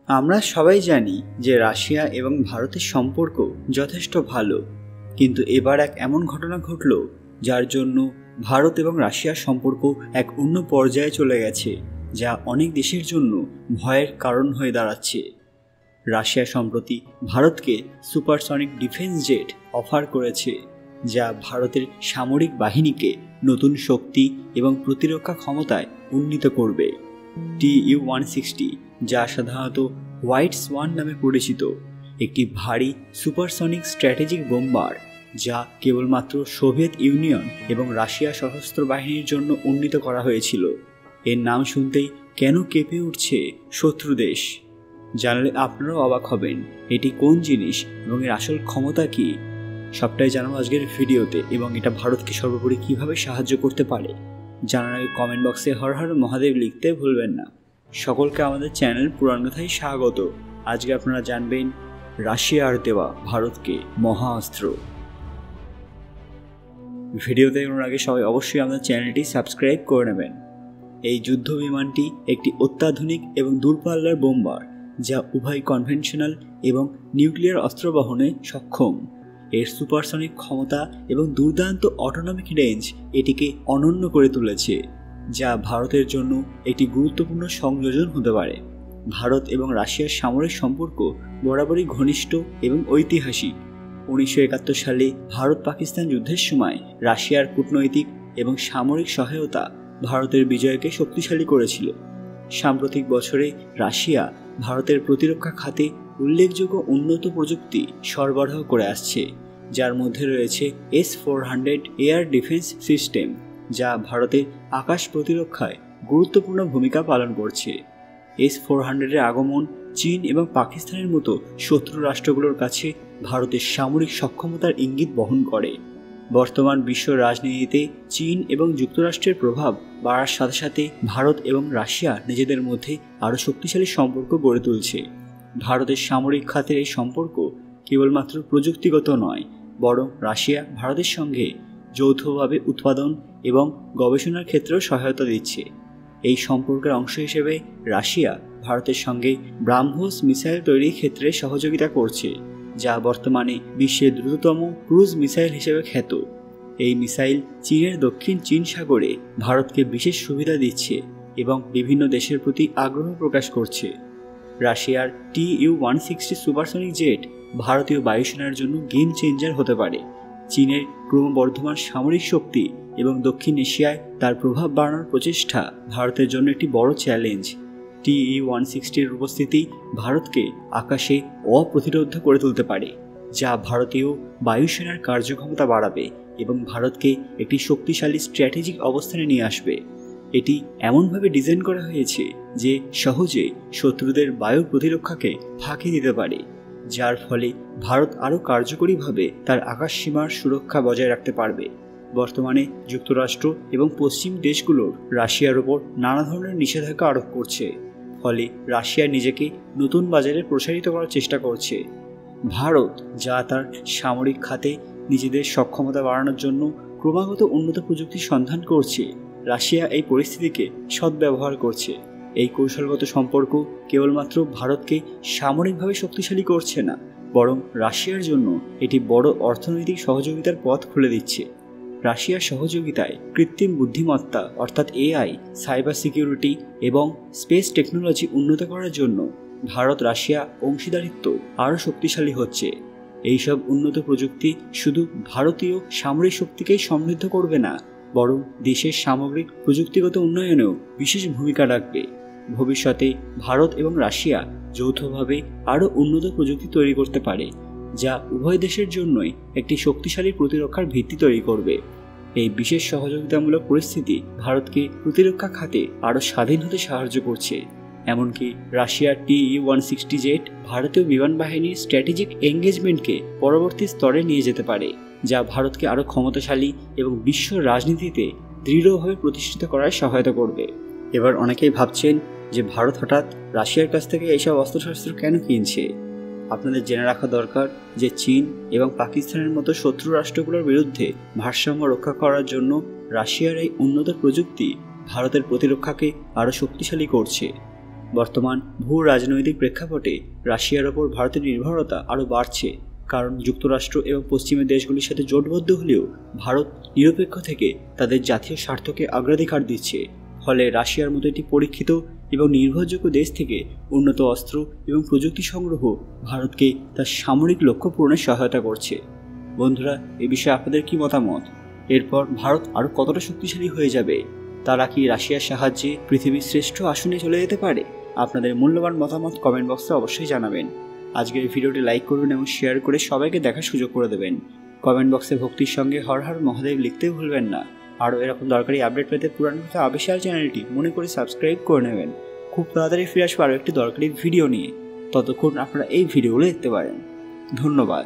আমরা সবাই জানি যে রাশিয়া এবং ভারতের সম্পর্ক যথেষ্ট ভালো, কিন্তু এবার এক এমন ঘটনা ঘটল যার জন্য ভারত এবং রাশিয়ার সম্পর্ক এক অন্য পর্যায়ে চলে গেছে, যা অনেক দেশের জন্য ভয়ের কারণ হয়ে দাঁড়াচ্ছে। রাশিয়া সম্প্রতি ভারতকে সুপারসনিক ডিফেন্স জেট অফার করেছে, যা ভারতের সামরিক বাহিনীকে নতুন শক্তি এবং প্রতিরক্ষা ক্ষমতায় উন্নীত করবে। TU-160, যা সাধারণত হোয়াইট সোয়ান নামে পরিচিত, একটি ভারী সুপারসনিক স্ট্র্যাটেজিক বোম্বার যা কেবলমাত্র সোভিয়েত ইউনিয়ন এবং রাশিয়া সশস্ত্র বাহিনীর জন্য উন্নীত করা হয়েছিল। এর নাম শুনতেই কেন কেঁপে উঠছে শত্রু দেশ? জানলে আপনারাও অবাক হবেন এটি কোন জিনিস এবং এর আসল ক্ষমতা কী। সবটাই জানাবো আজকের ভিডিওতে, এবং এটা ভারতকে সর্বোপরি কিভাবে সাহায্য করতে পারে। জানার আগে কমেন্ট বক্সে হর হর মহাদেব লিখতে ভুলবেন না। সকলকে আমাদের চ্যানেল পুরাণ কথায় স্বাগত। আজকে আপনারা জানবেন রাশিয়ার দেওয়া ভারতকে মহা অস্ত্র। ভিডিওতে এগোনোর আগে সবাই অবশ্যই আমাদের চ্যানেলটি সাবস্ক্রাইব করে নেবেন। এই যুদ্ধ বিমানটি একটি অত্যাধুনিক এবং দূরপাল্লার বোম্বার, যা উভয় কনভেনশনাল এবং নিউক্লিয়ার অস্ত্র বহনে সক্ষম। এর সুপারসনিক ক্ষমতা এবং দুর্দান্ত অটোনমিক রেঞ্জ এটিকে অনন্য করে তুলেছে, যা ভারতের জন্য একটি গুরুত্বপূর্ণ সংযোজন হতে পারে। ভারত এবং রাশিয়ার সামরিক সম্পর্ক বরাবরই ঘনিষ্ঠ এবং ঐতিহাসিক। 1971 সালে ভারত পাকিস্তান যুদ্ধের সময় রাশিয়ার কূটনৈতিক এবং সামরিক সহায়তা ভারতের বিজয়কে শক্তিশালী করেছিল। সাম্প্রতিক বছরে রাশিয়া ভারতের প্রতিরক্ষা খাতে উল্লেখযোগ্য উন্নত প্রযুক্তি সরবরাহ করে আসছে, যার মধ্যে রয়েছে S-400 এয়ার ডিফেন্স সিস্টেম, যা ভারতের আকাশ প্রতিরক্ষায় গুরুত্বপূর্ণ ভূমিকা পালন করছে। S-400-এর আগমন চীন এবং পাকিস্তানের মতো শত্রু রাষ্ট্রগুলোর কাছে ভারতের সামরিক সক্ষমতার ইঙ্গিত বহন করে। বর্তমান বিশ্ব রাজনীতিতে চীন এবং যুক্তরাষ্ট্রের প্রভাব বাড়ার সাথে সাথে ভারত এবং রাশিয়া নিজেদের মধ্যে আরও শক্তিশালী সম্পর্ক গড়ে তুলছে। ভারতের সামরিক খাতের এই সম্পর্ক কেবলমাত্র প্রযুক্তিগত নয়, বরং রাশিয়া ভারতের সঙ্গে যৌথভাবে উৎপাদন এবং গবেষণার ক্ষেত্রেও সহায়তা দিচ্ছে। এই সম্পর্কের অংশ হিসেবে রাশিয়া ভারতের সঙ্গে ব্রাহ্মোস মিসাইল তৈরির ক্ষেত্রে সহযোগিতা করছে, যা বর্তমানে বিশ্বের দ্রুততম ক্রুজ মিসাইল হিসেবে খ্যাত। এই মিসাইল চীনের দক্ষিণ চীন সাগরে ভারতকে বিশেষ সুবিধা দিচ্ছে এবং বিভিন্ন দেশের প্রতি আগ্রহ প্রকাশ করছে। রাশিয়ার TU-160 সুপারসনিক জেট ভারতীয় বায়ুসেনার জন্য গেম চেঞ্জার হতে পারে। চীনের ক্রমবর্ধমান সামরিক শক্তি এবং দক্ষিণ এশিয়ায় তার প্রভাব বাড়ানোর প্রচেষ্টা ভারতের জন্য একটি বড় চ্যালেঞ্জ। TU-160-এর উপস্থিতি ভারতকে আকাশে অপ্রতিরোধ করে তুলতে পারে, যা ভারতীয় বায়ুসেনার কার্যক্ষমতা বাড়াবে এবং ভারতকে একটি শক্তিশালী স্ট্র্যাটেজিক অবস্থানে নিয়ে আসবে। এটি এমনভাবে ডিজাইন করা হয়েছে যে সহজে শত্রুদের বায়ু প্রতিরক্ষাকে ফাঁকি দিতে পারে, যার ফলে ভারত আরও কার্যকরীভাবে তার আকাশ সীমার সুরক্ষা বজায় রাখতে পারবে। বর্তমানে যুক্তরাষ্ট্র এবং পশ্চিম দেশগুলোর রাশিয়ার ওপর নানা ধরনের নিষেধাজ্ঞা আরোপ করছে, ফলে রাশিয়া নিজেকে নতুন বাজারে প্রসারিত করার চেষ্টা করছে। ভারত, যা তার সামরিক খাতে নিজেদের সক্ষমতা বাড়ানোর জন্য ক্রমাগত উন্নত প্রযুক্তির সন্ধান করছে, রাশিয়া এই পরিস্থিতিকে সদ্ব্যবহার করছে। এই কৌশলগত সম্পর্ক কেবলমাত্র ভারতকে সামরিকভাবে শক্তিশালী করছে না, বরং রাশিয়ার জন্য এটি বড় অর্থনৈতিক সহযোগিতার পথ খুলে দিচ্ছে। রাশিয়ার সহযোগিতায় কৃত্রিম বুদ্ধিমত্তা অর্থাৎ AI, সাইবার সিকিউরিটি এবং স্পেস টেকনোলজি উন্নত করার জন্য ভারত রাশিয়া অংশীদারিত্ব আরও শক্তিশালী হচ্ছে। এইসব উন্নত প্রযুক্তি শুধু ভারতীয় সামরিক শক্তিকেই সমৃদ্ধ করবে না, বরং দেশের সামগ্রিক প্রযুক্তিগত উন্নয়নেও বিশেষ ভূমিকা রাখবে। ভবিষ্যতে ভারত এবং রাশিয়া যৌথভাবে আরও উন্নত প্রযুক্তি তৈরি করতে পারে, যা উভয় দেশের জন্যই একটি শক্তিশালী প্রতিরক্ষার ভিত্তি তৈরি করবে। এই বিশেষ সহযোগিতামূলক পরিস্থিতি ভারতকে প্রতিরক্ষা খাতে আরও স্বাধীন হতে সাহায্য করছে। এমনকি রাশিয়ার TU-160 জেট ভারতীয় বিমান বাহিনীর স্ট্র্যাটেজিক এঙ্গেজমেন্টকে পরবর্তী স্তরে নিয়ে যেতে পারে, যা ভারতকে আরও ক্ষমতাশালী এবং বিশ্ব রাজনীতিতে দৃঢ়ভাবে প্রতিষ্ঠিত করায় সহায়তা করবে। এবার অনেকেই ভাবছেন যে ভারত হঠাৎ রাশিয়ার কাছ থেকে এইসব অস্ত্রশস্ত্র কেন কিনছে। আপনাদের জেনে রাখা দরকার যে চীন এবং পাকিস্তানের মতো শত্রু রাষ্ট্রগুলোর বিরুদ্ধে ভারসাম্য রক্ষা করার জন্য রাশিয়ার এই উন্নত প্রযুক্তি ভারতের প্রতিরক্ষাকে আরও শক্তিশালী করছে। বর্তমান ভূ রাজনৈতিক প্রেক্ষাপটে রাশিয়ার ওপর ভারতের নির্ভরতা আরও বাড়ছে, কারণ যুক্তরাষ্ট্র এবং পশ্চিমের দেশগুলির সাথে জোটবদ্ধ হলেও ভারত নিরপেক্ষ থেকে তাদের জাতীয় স্বার্থকে অগ্রাধিকার দিচ্ছে। ফলে রাশিয়ার মতো একটি পরীক্ষিত এবং নির্ভরযোগ্য দেশ থেকে উন্নত অস্ত্র এবং প্রযুক্তি সংগ্রহ ভারতকে তার সামরিক লক্ষ্য পূরণে সহায়তা করছে। বন্ধুরা, এ বিষয়ে আপনাদের কি মতামত? এরপর ভারত আরও কতটা শক্তিশালী হয়ে যাবে? তারা কি রাশিয়ার সাহায্যে পৃথিবীর শ্রেষ্ঠ আসনে চলে যেতে পারে? আপনাদের মূল্যবান মতামত কমেন্ট বক্সে অবশ্যই জানাবেন। আজকের ভিডিওটি লাইক করুন এবং শেয়ার করে সবাইকে দেখার সুযোগ করে দেবেন। কমেন্ট বক্সে ভক্তির সঙ্গে হর হর মহাদেব লিখতে ভুলবেন না। আরও এরকম দরকারি আপডেট পেতে পুরানো কথা অফিসিয়াল চ্যানেলটি মনে করে সাবস্ক্রাইব করে নেবেন। খুব তাড়াতাড়ি ফিরে আসবো আরও একটি দরকারি ভিডিও নিয়ে। ততক্ষণ আপনারা এই ভিডিওগুলো দেখতে পারেন। ধন্যবাদ।